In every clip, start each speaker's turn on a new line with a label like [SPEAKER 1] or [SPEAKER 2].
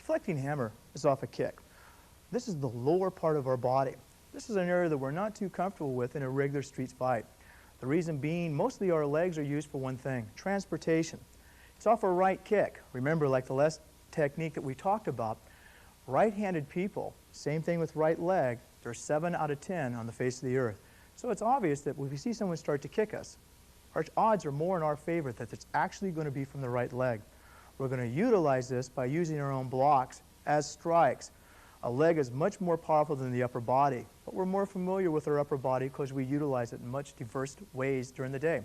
[SPEAKER 1] deflecting hammer is off a kick. This is the lower part of our body. This is an area that we're not too comfortable with in a regular street fight. The reason being, mostly our legs are used for one thing, transportation. It's off a right kick. Remember, like the last technique that we talked about, right-handed people, same thing with right leg, they're 7 out of 10 on the face of the earth. So it's obvious that if we see someone start to kick us, our odds are more in our favor that it's actually going to be from the right leg. We're going to utilize this by using our own blocks as strikes. A leg is much more powerful than the upper body, but we're more familiar with our upper body because we utilize it in much diverse ways during the day.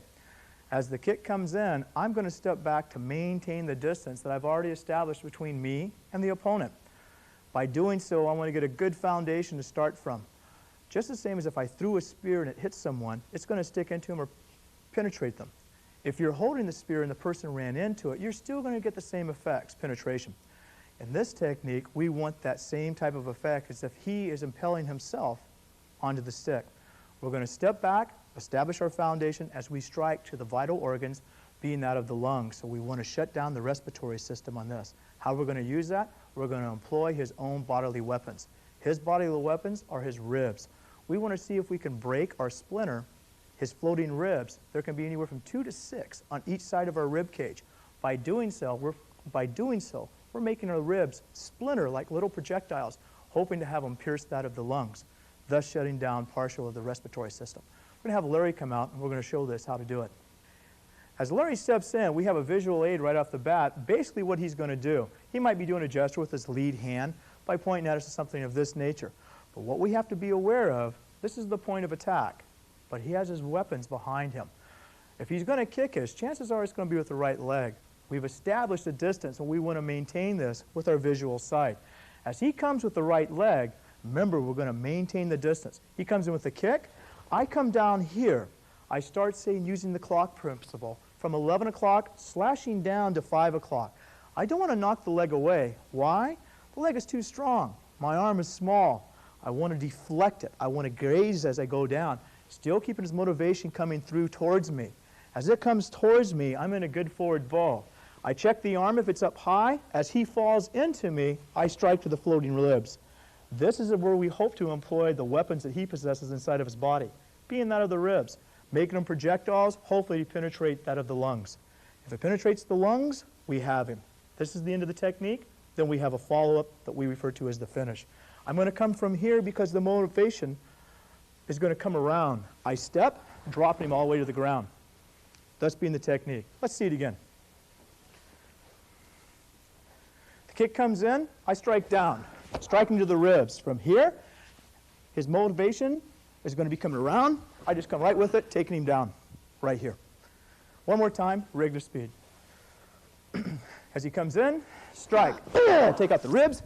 [SPEAKER 1] As the kick comes in, I'm going to step back to maintain the distance that I've already established between me and the opponent. By doing so, I want to get a good foundation to start from. Just the same as if I threw a spear and it hits someone, it's going to stick into them or penetrate them. If you're holding the spear and the person ran into it, you're still going to get the same effects, penetration. In this technique, we want that same type of effect as if he is impelling himself onto the stick. We're going to step back, establish our foundation as we strike to the vital organs, being that of the lungs. So we want to shut down the respiratory system on this. How we're going to use that? We're going to employ his own bodily weapons. His bodily weapons are his ribs. We want to see if we can break or splinter his floating ribs. There can be anywhere from 2 to 6 on each side of our rib cage. By doing so, we're making our ribs splinter like little projectiles, hoping to have them pierce that of the lungs, thus shutting down partial of the respiratory system. We're going to have Larry come out, and we're going to show this how to do it. As Larry steps in, we have a visual aid right off the bat, basically what he's going to do. He might be doing a gesture with his lead hand by pointing at us to something of this nature. But what we have to be aware of, this is the point of attack, but he has his weapons behind him. If he's going to kick us, chances are it's going to be with the right leg. We've established a distance, and we want to maintain this with our visual sight. As he comes with the right leg, remember, we're going to maintain the distance. He comes in with a kick. I come down here. I start saying using the clock principle from 11 o'clock slashing down to 5 o'clock. I don't want to knock the leg away. Why? The leg is too strong. My arm is small. I want to deflect it. I want to graze as I go down, still keeping his motivation coming through towards me. As it comes towards me, I'm in a good forward bow. I check the arm if it's up high. As he falls into me, I strike to the floating ribs. This is where we hope to employ the weapons that he possesses inside of his body, being that of the ribs, making them projectiles, hopefully to penetrate that of the lungs. If it penetrates the lungs, we have him. This is the end of the technique. Then we have a follow-up that we refer to as the finish. I'm going to come from here because the motivation is going to come around. I step, dropping him all the way to the ground. Thus being the technique. Let's see it again. The kick comes in, I strike down. Strike him to the ribs. From here, his motivation is going to be coming around. I just come right with it, taking him down right here. One more time, regular speed. As he comes in, strike. Take out the ribs,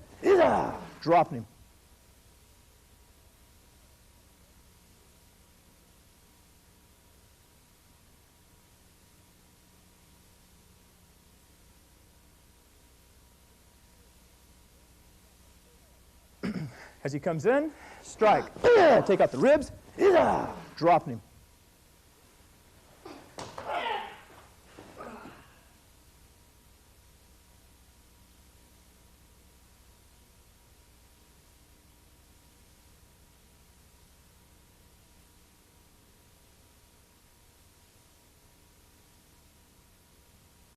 [SPEAKER 1] dropping him. As he comes in, strike. Take out the ribs, dropping him.